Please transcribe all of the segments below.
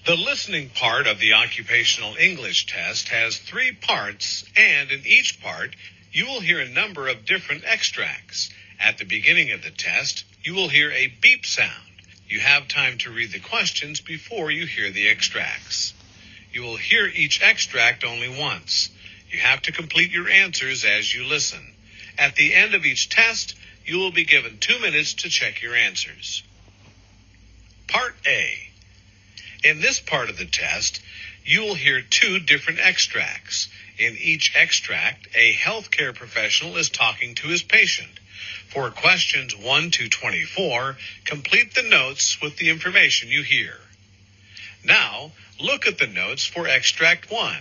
The listening part of the occupational English test has 3 parts, and in each part, you will hear a number of different extracts. At the beginning of the test, you will hear a beep sound. You have time to read the questions before you hear the extracts. You will hear each extract only once. You have to complete your answers as you listen. At the end of each test, you will be given 2 minutes to check your answers. Part A. In this part of the test, you will hear 2 different extracts. In each extract, a healthcare professional is talking to his patient. For questions 1 to 24, complete the notes with the information you hear. Now, look at the notes for extract 1.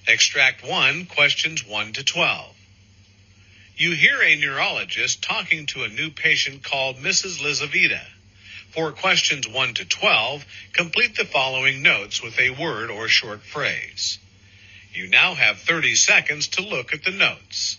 Extract 1, questions 1 to 12. You hear a neurologist talking to a new patient called Mrs. Lizaveta. For questions 1 to 12, complete the following notes with a word or short phrase. You now have 30 seconds to look at the notes.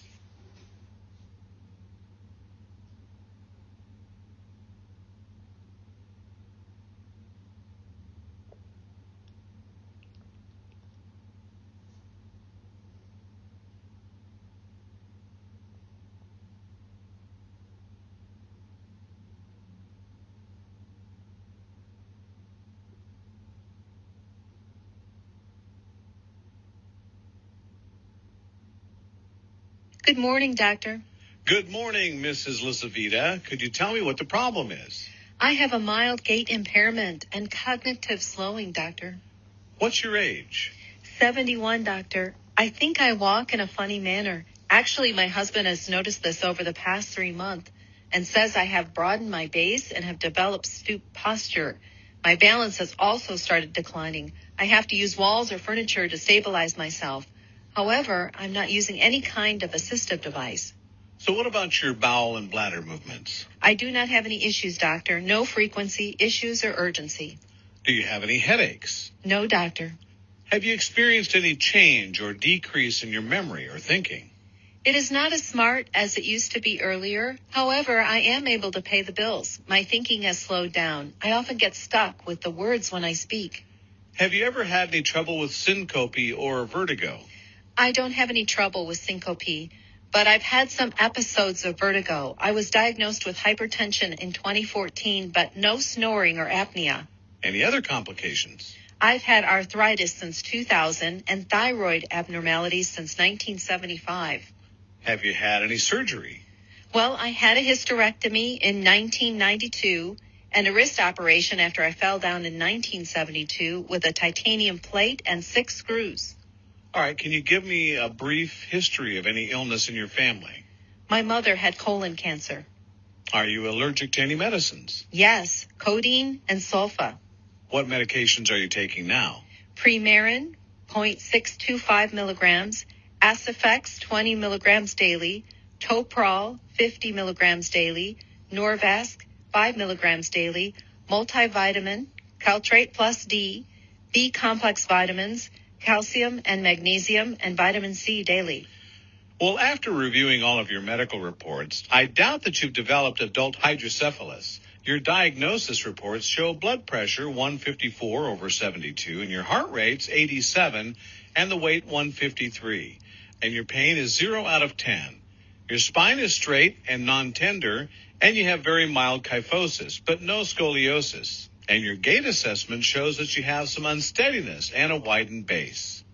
Good morning, doctor. Good morning, Mrs. Lizaveta. Could you tell me what the problem is? I have a mild gait impairment and cognitive slowing, doctor. What's your age? 71, doctor. I think I walk in a funny manner. Actually, my husband has noticed this over the past 3 months and says I have broadened my base and have developed stoop posture. My balance has also started declining. I have to use walls or furniture to stabilize myself. However, I'm not using any kind of assistive device. So what about your bowel and bladder movements? I do not have any issues, doctor. No frequency, issues, or urgency. Do you have any headaches? No, doctor. Have you experienced any change or decrease in your memory or thinking? It is not as smart as it used to be earlier. However, I am able to pay the bills. My thinking has slowed down. I often get stuck with the words when I speak. Have you ever had any trouble with syncope or vertigo? I don't have any trouble with syncope, but I've had some episodes of vertigo. I was diagnosed with hypertension in 2014, but no snoring or apnea. Any other complications? I've had arthritis since 2000 and thyroid abnormalities since 1975. Have you had any surgery? Well, I had a hysterectomy in 1992 and a wrist operation after I fell down in 1972 with a titanium plate and 6 screws. All right, can you give me a brief history of any illness in your family? My mother had colon cancer. Are you allergic to any medicines? Yes, codeine and sulfa. What medications are you taking now? Premarin, 0.625 milligrams, Acifex, 20 milligrams daily, Toprol, 50 milligrams daily, Norvasc, 5 milligrams daily, multivitamin, Caltrate plus D, B-complex vitamins, calcium and magnesium, and vitamin C daily. Well, after reviewing all of your medical reports, I doubt that you've developed adult hydrocephalus. Your diagnosis reports show blood pressure 154/72, and your heart rate's 87, and the weight 153. And your pain is 0 out of 10. Your spine is straight and non-tender, and you have very mild kyphosis, but no scoliosis. And your gait assessment shows that you have some unsteadiness and a widened base.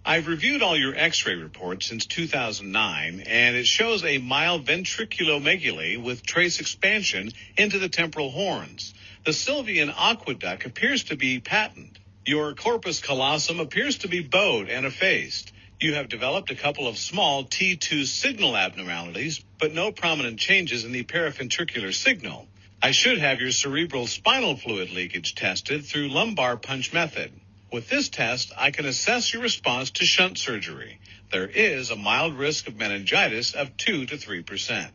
I've reviewed all your x-ray reports since 2009, and it shows a mild ventriculomegaly with trace expansion into the temporal horns. The Sylvian aqueduct appears to be patent. Your corpus callosum appears to be bowed and effaced. You have developed a couple of small T2 signal abnormalities, but no prominent changes in the paraventricular signal. I should have your cerebral spinal fluid leakage tested through lumbar punch method. With this test, I can assess your response to shunt surgery. There is a mild risk of meningitis of 2 to 3%.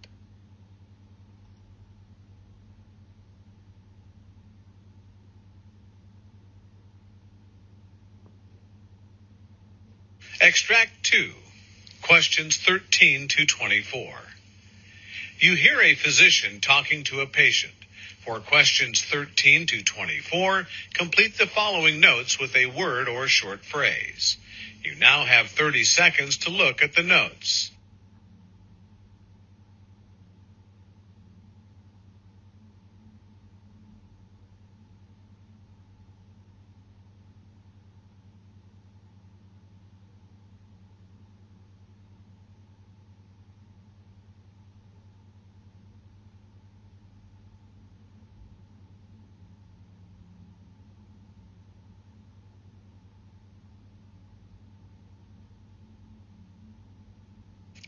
Extract 2. Questions 13 to 24. You hear a physician talking to a patient. For questions 13 to 24, complete the following notes with a word or short phrase. You now have 30 seconds to look at the notes.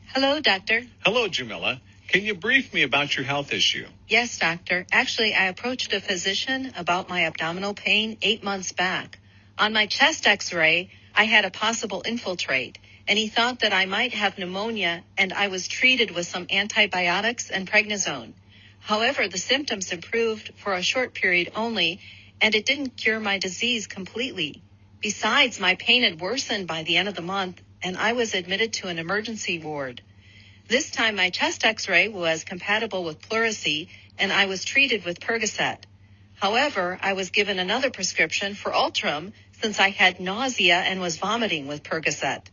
Hello, doctor. Hello, Jamila. Can you brief me about your health issue? Yes, doctor. Actually, I approached a physician about my abdominal pain 8 months back. On my chest x-ray, I had a possible infiltrate, and he thought that I might have pneumonia, and I was treated with some antibiotics and prednisone. However, the symptoms improved for a short period only, and it didn't cure my disease completely. Besides, my pain had worsened by the end of the month, and I was admitted to an emergency ward. This time my chest x-ray was compatible with pleurisy, and I was treated with Percocet. However, I was given another prescription for Ultram since I had nausea and was vomiting with Percocet.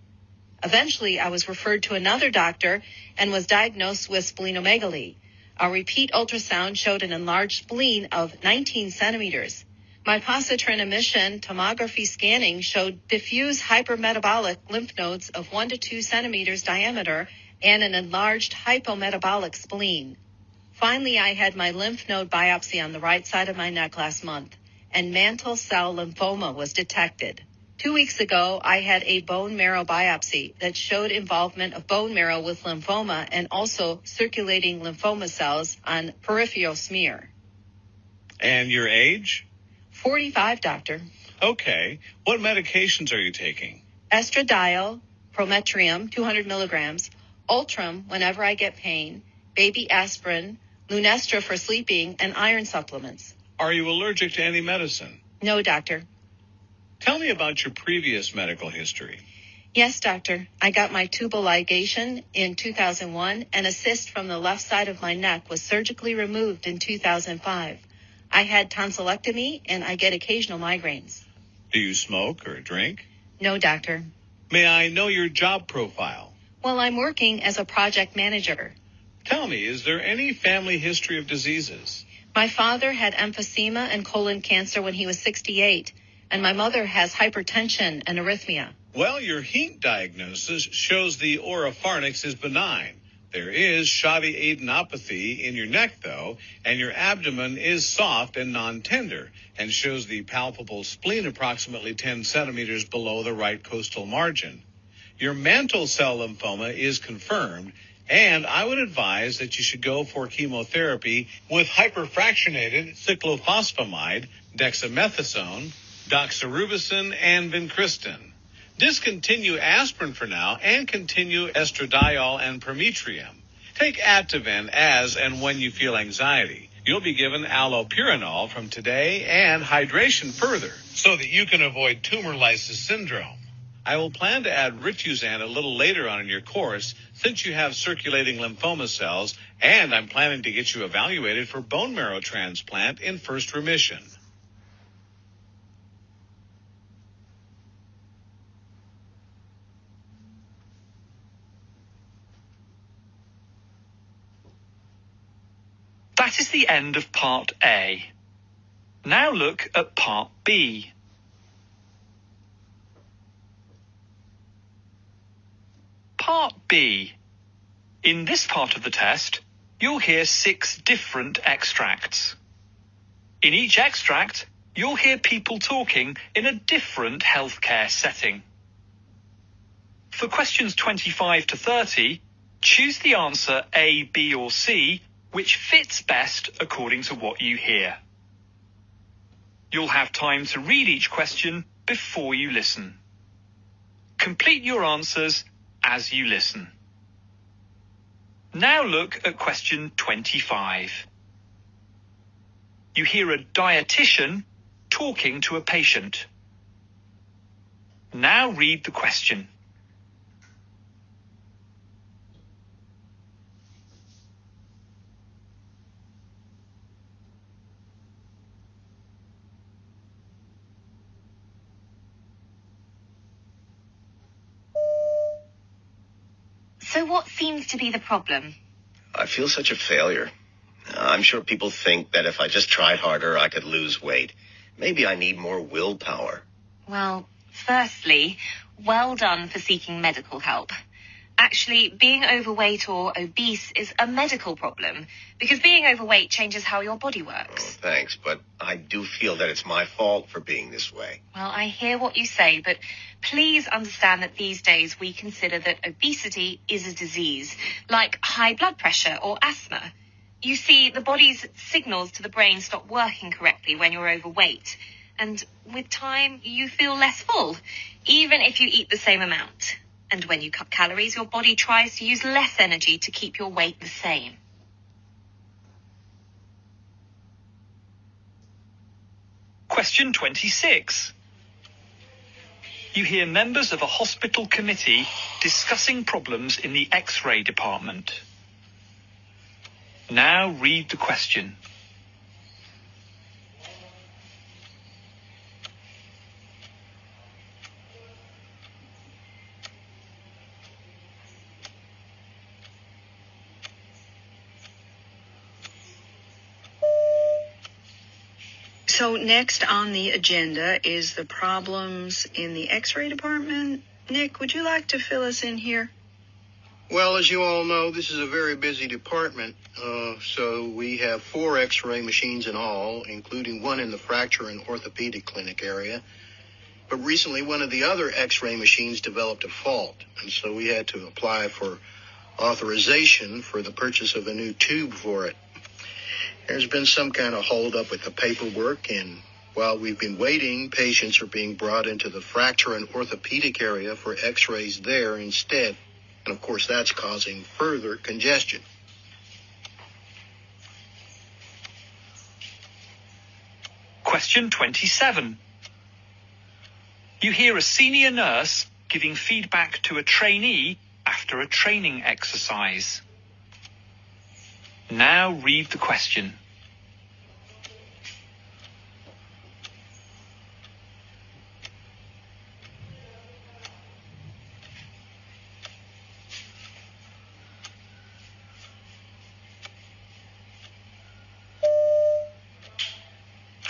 Eventually, I was referred to another doctor and was diagnosed with splenomegaly. A repeat ultrasound showed an enlarged spleen of 19 centimeters. My positron emission tomography scanning showed diffuse hypermetabolic lymph nodes of 1 to 2 centimeters diameter and an enlarged hypometabolic spleen. Finally, I had my lymph node biopsy on the right side of my neck last month, and mantle cell lymphoma was detected. 2 weeks ago, I had a bone marrow biopsy that showed involvement of bone marrow with lymphoma and also circulating lymphoma cells on peripheral smear. And your age? 45, doctor. Okay. What medications are you taking? Estradiol, Prometrium, 200 milligrams, Ultram whenever I get pain, baby aspirin, Lunestra for sleeping, and iron supplements. Are you allergic to any medicine? No, doctor. Tell me about your previous medical history. Yes, doctor. I got my tubal ligation in 2001, and a cyst from the left side of my neck was surgically removed in 2005. I had tonsillectomy, and I get occasional migraines. Do you smoke or drink? No, doctor. May I know your job profile? Well, I'm working as a project manager. Tell me, is there any family history of diseases? My father had emphysema and colon cancer when he was 68, and my mother has hypertension and arrhythmia. Well, your heat diagnosis shows the oropharynx is benign. There is shoddy adenopathy in your neck, though, and your abdomen is soft and non-tender and shows the palpable spleen approximately 10 centimeters below the right costal margin. Your mantle cell lymphoma is confirmed, and I would advise that you should go for chemotherapy with hyperfractionated cyclophosphamide, dexamethasone, doxorubicin, and vincristine. Discontinue aspirin for now and continue estradiol and Prometrium. Take Ativan as and when you feel anxiety. You'll be given allopurinol from today and hydration further so that you can avoid tumor lysis syndrome. I will plan to add Rituzan a little later on in your course since you have circulating lymphoma cells, and I'm planning to get you evaluated for bone marrow transplant in first remission. That is the end of Part A. Now look at Part B. Part B. In this part of the test, you'll hear 6 different extracts. In each extract, you'll hear people talking in a different healthcare setting. For questions 25 to 30, choose the answer A, B, or C, which fits best according to what you hear. You'll have time to read each question before you listen. Complete your answers as you listen. Now look at question 25. You hear a dietitian talking to a patient. Now read the question. So what seems to be the problem? I feel such a failure. I'm sure people think that if I just tried harder, I could lose weight. Maybe I need more willpower. Well, firstly, well done for seeking medical help. Actually, being overweight or obese is a medical problem because being overweight changes how your body works. Oh, thanks, but I do feel that it's my fault for being this way. Well, I hear what you say, but please understand that these days we consider that obesity is a disease, like high blood pressure or asthma. You see, the body's signals to the brain stop working correctly when you're overweight. And with time, you feel less full, even if you eat the same amount. And when you cut calories, your body tries to use less energy to keep your weight the same. Question 26. You hear members of a hospital committee discussing problems in the X-ray department. Now read the question. So next on the agenda is the problems in the X-ray department. Nick, would you like to fill us in here? Well, as you all know, this is a very busy department. So we have 4 X-ray machines in all, including one in the fracture and orthopedic clinic area. But recently, one of the other X-ray machines developed a fault, and so we had to apply for authorization for the purchase of a new tube for it. There's been some kind of holdup with the paperwork, and while we've been waiting, patients are being brought into the fracture and orthopedic area for X-rays there instead. And of course, that's causing further congestion. Question 27. You hear a senior nurse giving feedback to a trainee after a training exercise. Now read the question.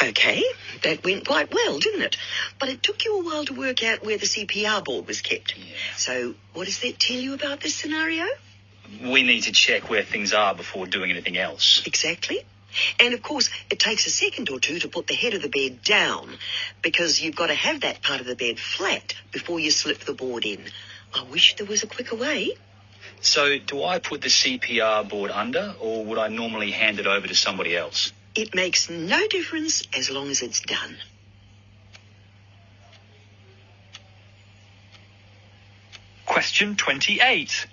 Okay, that went quite well, didn't it? But it took you a while to work out where the CPR board was kept. Yeah. So what does that tell you about this scenario? We need to check where things are before doing anything else. Exactly. And of course, it takes a second or two to put the head of the bed down, because you've got to have that part of the bed flat before you slip the board in. I wish there was a quicker way. So do I put the CPR board under, or would I normally hand it over to somebody else? It makes no difference as long as it's done. Question 28.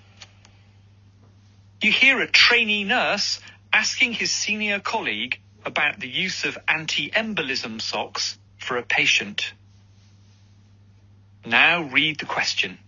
You hear a trainee nurse asking his senior colleague about the use of anti-embolism socks for a patient. Now read the question.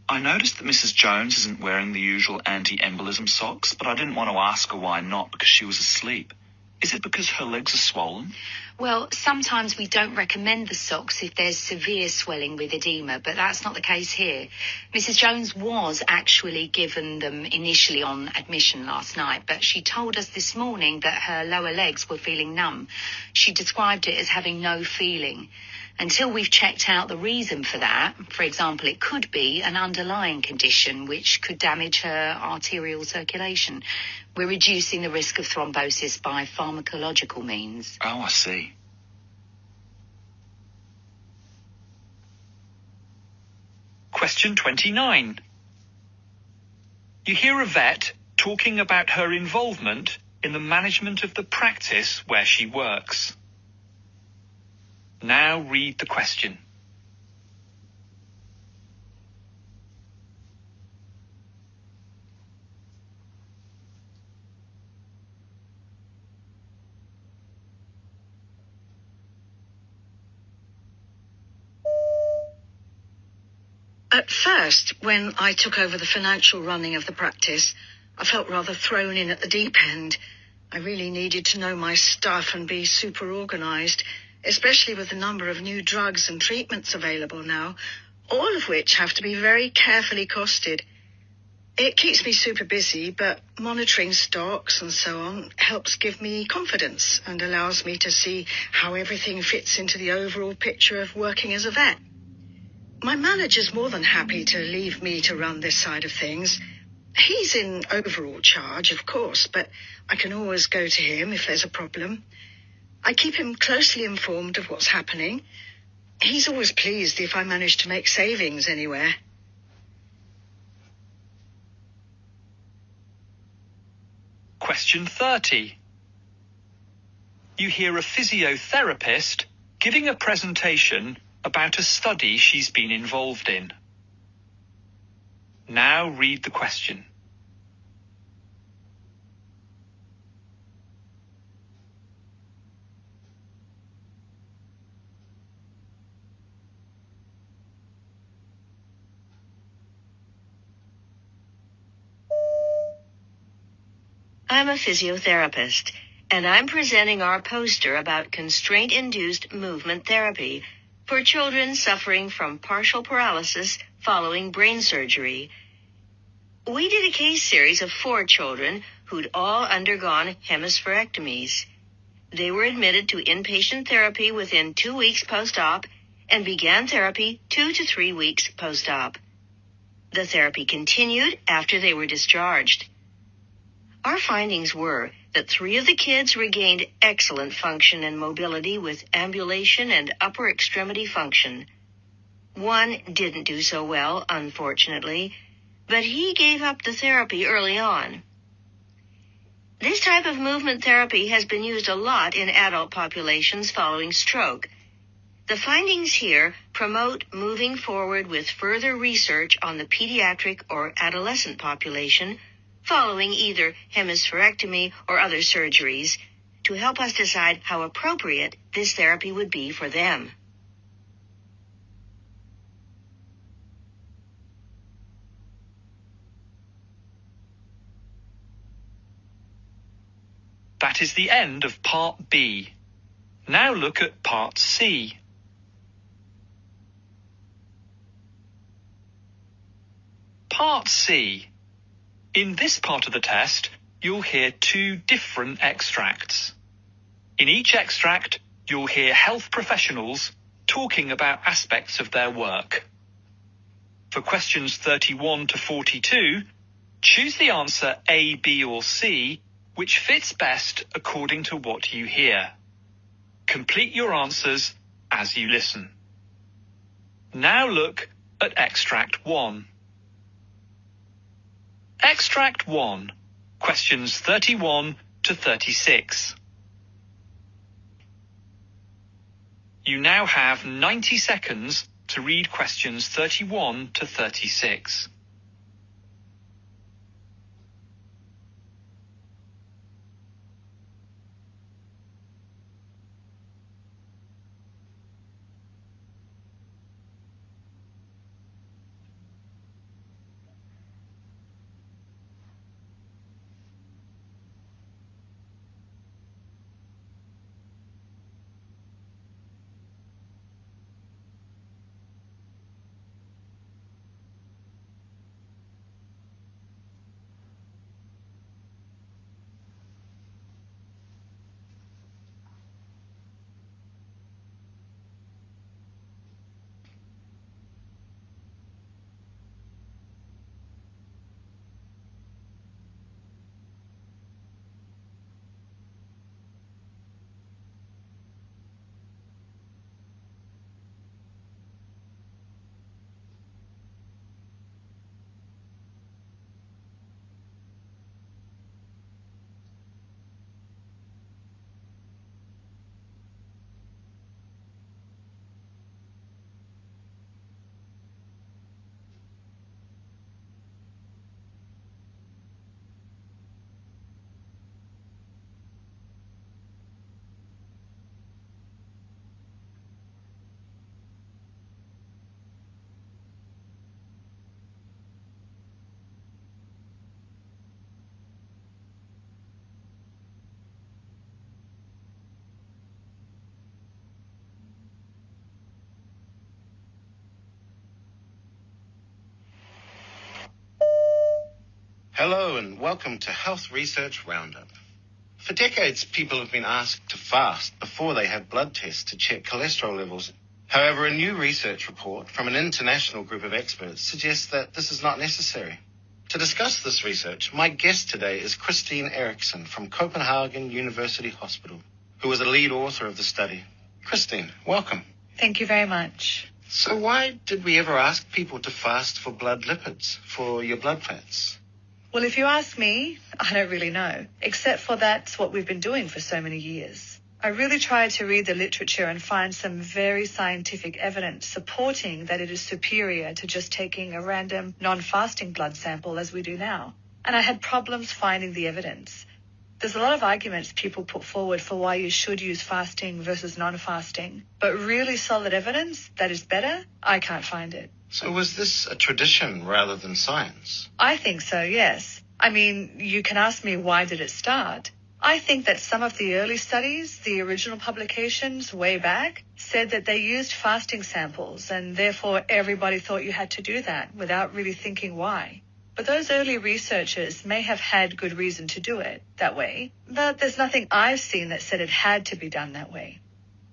I noticed that Mrs. Jones isn't wearing the usual anti-embolism socks, but I didn't want to ask her why not, because she was asleep. Is it because her legs are swollen? Well, sometimes we don't recommend the socks if there's severe swelling with edema, but that's not the case here. Mrs. Jones was actually given them initially on admission last night, but she told us this morning that her lower legs were feeling numb. She described it as having no feeling. Until we've checked out the reason for that, for example, it could be an underlying condition which could damage her arterial circulation. We're reducing the risk of thrombosis by pharmacological means. Oh, I see. Question 29. You hear a vet talking about her involvement in the management of the practice where she works. Now read the question. At first, when I took over the financial running of the practice, I felt rather thrown in at the deep end. I really needed to know my stuff and be super organised, especially with the number of new drugs and treatments available now, all of which have to be very carefully costed. It keeps me super busy, but monitoring stocks and so on helps give me confidence and allows me to see how everything fits into the overall picture of working as a vet. My manager's more than happy to leave me to run this side of things. He's in overall charge, of course, but I can always go to him if there's a problem. I keep him closely informed of what's happening. He's always pleased if I manage to make savings anywhere. Question 30. You hear a physiotherapist giving a presentation about a study she's been involved in. Now read the question. I'm a physiotherapist, and I'm presenting our poster about constraint-induced movement therapy for children suffering from partial paralysis following brain surgery. We did a case series of 4 children who'd all undergone hemispherectomies. They were admitted to inpatient therapy within 2 weeks post-op and began therapy 2 to 3 weeks post-op. The therapy continued after they were discharged. Our findings were that 3 of the kids regained excellent function and mobility with ambulation and upper extremity function. 1 didn't do so well, unfortunately, but he gave up the therapy early on. This type of movement therapy has been used a lot in adult populations following stroke. The findings here promote moving forward with further research on the pediatric or adolescent population following either hemispherectomy or other surgeries to help us decide how appropriate this therapy would be for them. That is the end of Part B. Now look at Part C. Part C. In this part of the test, you'll hear 2 different extracts. In each extract, you'll hear health professionals talking about aspects of their work. For questions 31 to 42, choose the answer A, B, or C, which fits best according to what you hear. Complete your answers as you listen. Now look at Extract 1. Extract 1, questions 31 to 36. You now have 90 seconds to read questions 31 to 36. Hello and welcome to Health Research Roundup. For decades, people have been asked to fast before they have blood tests to check cholesterol levels. However, a new research report from an international group of experts suggests that this is not necessary. To discuss this research, my guest today is Christine Eriksson from Copenhagen University Hospital, who was a lead author of the study. Christine, welcome. Thank you very much. So why did we ever ask people to fast for blood lipids, for your blood fats? Well, if you ask me, I don't really know, except for that's what we've been doing for so many years. I really tried to read the literature and find some very scientific evidence supporting that it is superior to just taking a random non-fasting blood sample as we do now. And I had problems finding the evidence. There's a lot of arguments people put forward for why you should use fasting versus non-fasting, but really solid evidence that is better, I can't find it. So was this a tradition rather than science? I think so, yes. I mean, you can ask me why did it start? I think that some of the early studies, the original publications way back, said that they used fasting samples and therefore everybody thought you had to do that without really thinking why. But those early researchers may have had good reason to do it that way, but there's nothing I've seen that said it had to be done that way.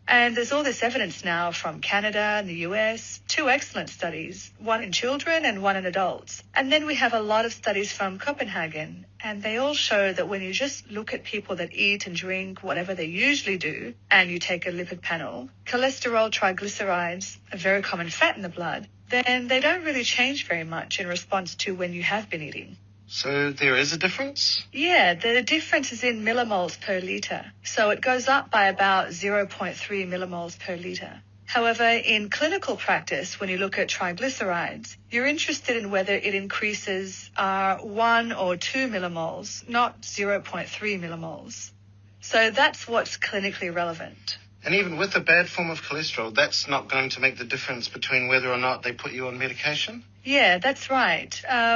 And there's all this evidence now from Canada and the US, 2 excellent studies, one in children and one in adults. And then we have a lot of studies from Copenhagen, and they all show that when you just look at people that eat and drink whatever they usually do, and you take a lipid panel, cholesterol, triglycerides, a very common fat in the blood, then they don't really change very much in response to when you have been eating. So there is a difference? Yeah, the difference is in millimoles per litre. So it goes up by about 0.3 millimoles per litre. However, in clinical practice, when you look at triglycerides, you're interested in whether it increases 1 or 2 millimoles, not 0.3 millimoles. So that's what's clinically relevant. And even with a bad form of cholesterol, that's not going to make the difference between whether or not they put you on medication? Yeah, that's right.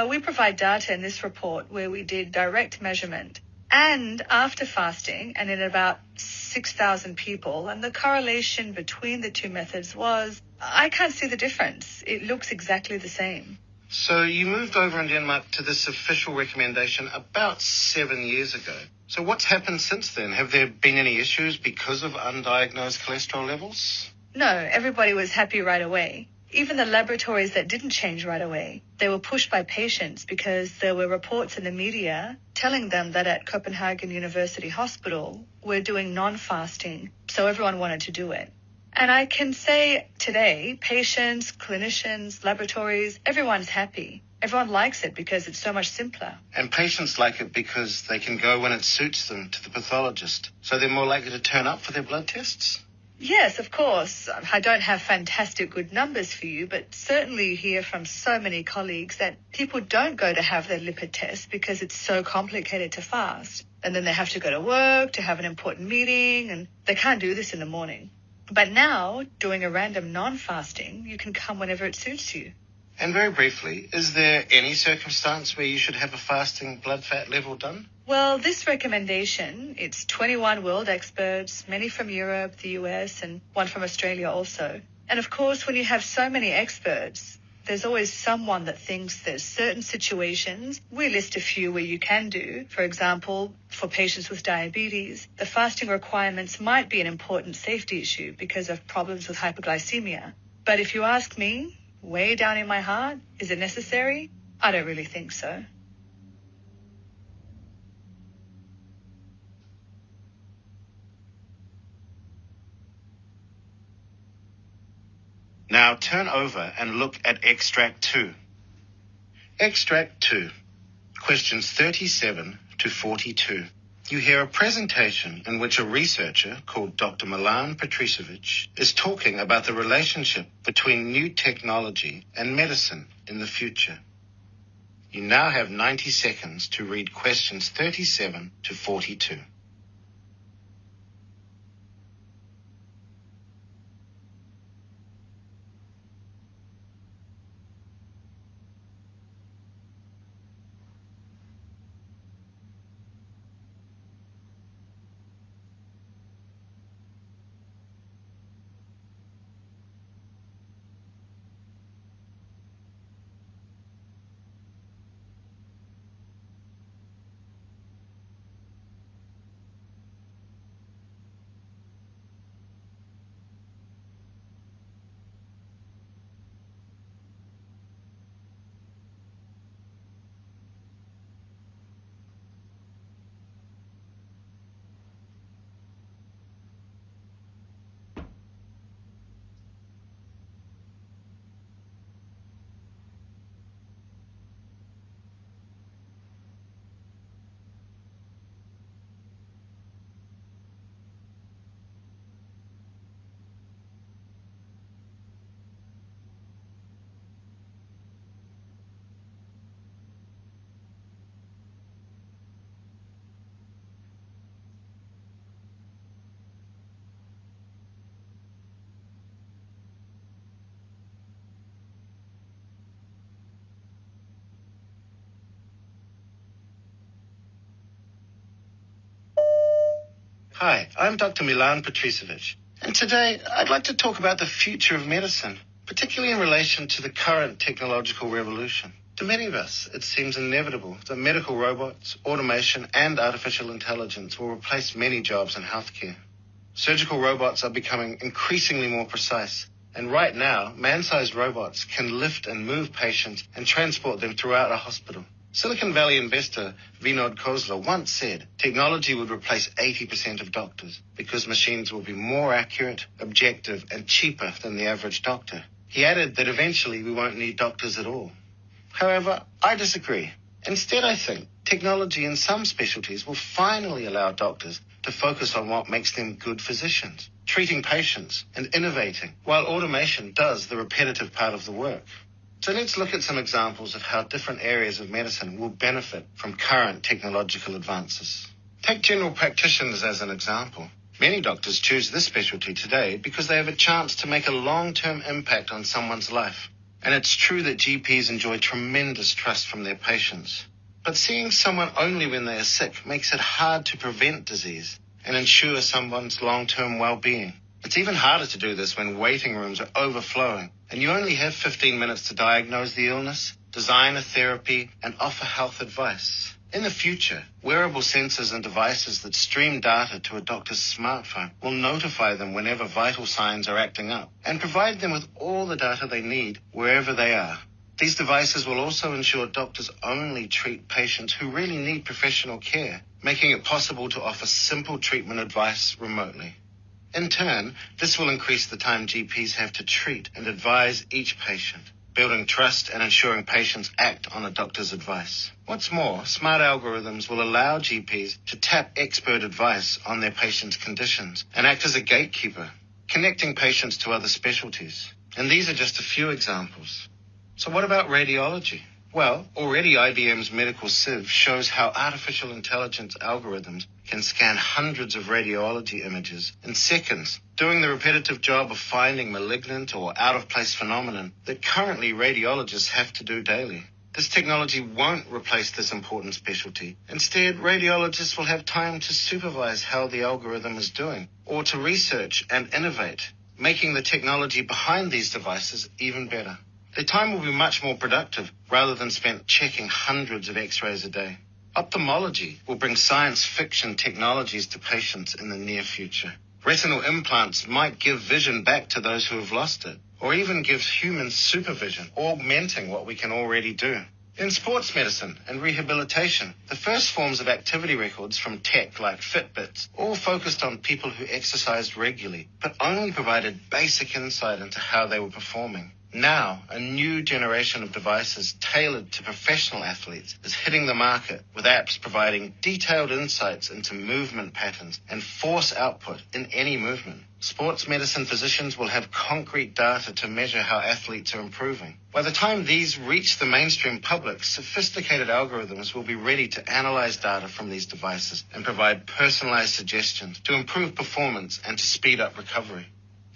We provide data in this report where we did direct measurement and after fasting and in about 6,000 people. And the correlation between the two methods was, I can't see the difference. It looks exactly the same. So you moved over in Denmark to this official recommendation about 7 years ago. So what's happened since then? Have there been any issues because of undiagnosed cholesterol levels? No, everybody was happy right away. Even the laboratories that didn't change right away, they were pushed by patients because there were reports in the media telling them that at Copenhagen University Hospital, we're doing non-fasting, so everyone wanted to do it. And I can say today, patients, clinicians, laboratories, everyone's happy. Everyone likes it because it's so much simpler. And patients like it because they can go when it suits them to the pathologist, so they're more likely to turn up for their blood tests? Yes, of course. I don't have fantastic good numbers for you, but certainly you hear from so many colleagues that people don't go to have their lipid test because it's so complicated to fast. And then they have to go to work, to have an important meeting, and they can't do this in the morning. But now, doing a random non-fasting, you can come whenever it suits you. And very briefly, is there any circumstance where you should have a fasting blood fat level done? Well, this recommendation, it's 21 world experts, many from Europe, the US, and one from Australia also. And of course, when you have so many experts, there's always someone that thinks there's certain situations. We list a few where you can do. For example, for patients with diabetes, the fasting requirements might be an important safety issue because of problems with hypoglycemia. But if you ask me, way down in my heart, is it necessary? I don't really think so. Now turn over and look at Extract 2. Extract 2, questions 37 to 42. You hear a presentation in which a researcher called Dr. Milan Petricevic is talking about the relationship between new technology and medicine in the future. You now have 90 seconds to read questions 37 to 42. Hi, I'm Dr. Milan Petricevic, and today I'd like to talk about the future of medicine, particularly in relation to the current technological revolution. To many of us, it seems inevitable that medical robots, automation, and artificial intelligence will replace many jobs in healthcare. Surgical robots are becoming increasingly more precise, and right now, man-sized robots can lift and move patients and transport them throughout a hospital. Silicon Valley investor Vinod Khosla once said technology would replace 80% of doctors because machines will be more accurate, objective, and cheaper than the average doctor. He added that eventually we won't need doctors at all. However, I disagree. Instead, I think technology in some specialties will finally allow doctors to focus on what makes them good physicians, treating patients and innovating, while automation does the repetitive part of the work. So let's look at some examples of how different areas of medicine will benefit from current technological advances. Take general practitioners as an example. Many doctors choose this specialty today because they have a chance to make a long-term impact on someone's life. And it's true that GPs enjoy tremendous trust from their patients. But seeing someone only when they are sick makes it hard to prevent disease and ensure someone's long-term well-being. It's even harder to do this when waiting rooms are overflowing and you only have 15 minutes to diagnose the illness, design a therapy, and offer health advice. In the future, wearable sensors and devices that stream data to a doctor's smartphone will notify them whenever vital signs are acting up and provide them with all the data they need wherever they are. These devices will also ensure doctors only treat patients who really need professional care, making it possible to offer simple treatment advice remotely. In turn, this will increase the time GPs have to treat and advise each patient, building trust and ensuring patients act on a doctor's advice. What's more, smart algorithms will allow GPs to tap expert advice on their patients' conditions and act as a gatekeeper, connecting patients to other specialties. And these are just a few examples. So what about radiology? Well, already IBM's Medical Sieve shows how artificial intelligence algorithms can scan hundreds of radiology images in seconds, doing the repetitive job of finding malignant or out-of-place phenomenon that currently radiologists have to do daily. This technology won't replace this important specialty. Instead, radiologists will have time to supervise how the algorithm is doing, or to research and innovate, making the technology behind these devices even better. Their time will be much more productive rather than spent checking hundreds of x-rays a day. Ophthalmology will bring science fiction technologies to patients in the near future. Retinal implants might give vision back to those who have lost it, or even give human supervision, augmenting what we can already do. In sports medicine and rehabilitation, the first forms of activity records from tech like Fitbits all focused on people who exercised regularly, but only provided basic insight into how they were performing. Now, a new generation of devices tailored to professional athletes is hitting the market, with apps providing detailed insights into movement patterns and force output in any movement. Sports medicine physicians will have concrete data to measure how athletes are improving. By the time these reach the mainstream public, sophisticated algorithms will be ready to analyze data from these devices and provide personalized suggestions to improve performance and to speed up recovery.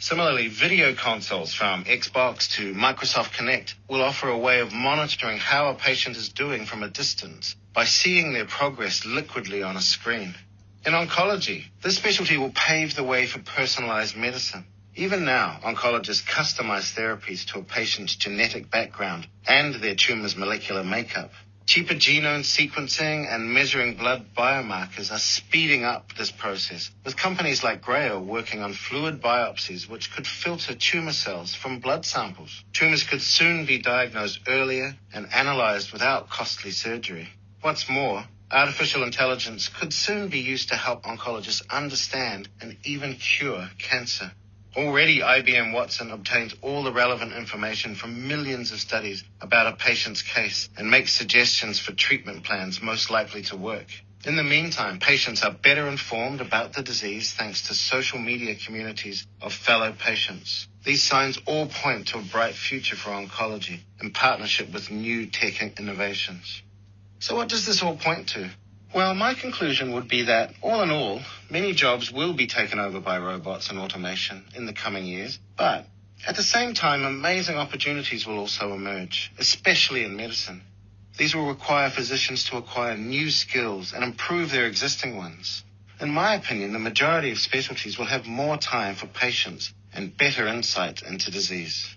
Similarly, video consoles from Xbox to Microsoft Kinect will offer a way of monitoring how a patient is doing from a distance by seeing their progress liquidly on a screen. In oncology, this specialty will pave the way for personalized medicine. Even now, oncologists customize therapies to a patient's genetic background and their tumor's molecular makeup. Cheaper genome sequencing and measuring blood biomarkers are speeding up this process, with companies like Grail working on fluid biopsies which could filter tumor cells from blood samples. Tumors could soon be diagnosed earlier and analyzed without costly surgery. What's more, artificial intelligence could soon be used to help oncologists understand and even cure cancer. Already, IBM Watson obtains all the relevant information from millions of studies about a patient's case and makes suggestions for treatment plans most likely to work. In the meantime, patients are better informed about the disease thanks to social media communities of fellow patients. These signs all point to a bright future for oncology in partnership with new tech innovations. So what does this all point to? Well, my conclusion would be that, all in all, many jobs will be taken over by robots and automation in the coming years, but at the same time, amazing opportunities will also emerge, especially in medicine. These will require physicians to acquire new skills and improve their existing ones. In my opinion, the majority of specialties will have more time for patients and better insight into disease.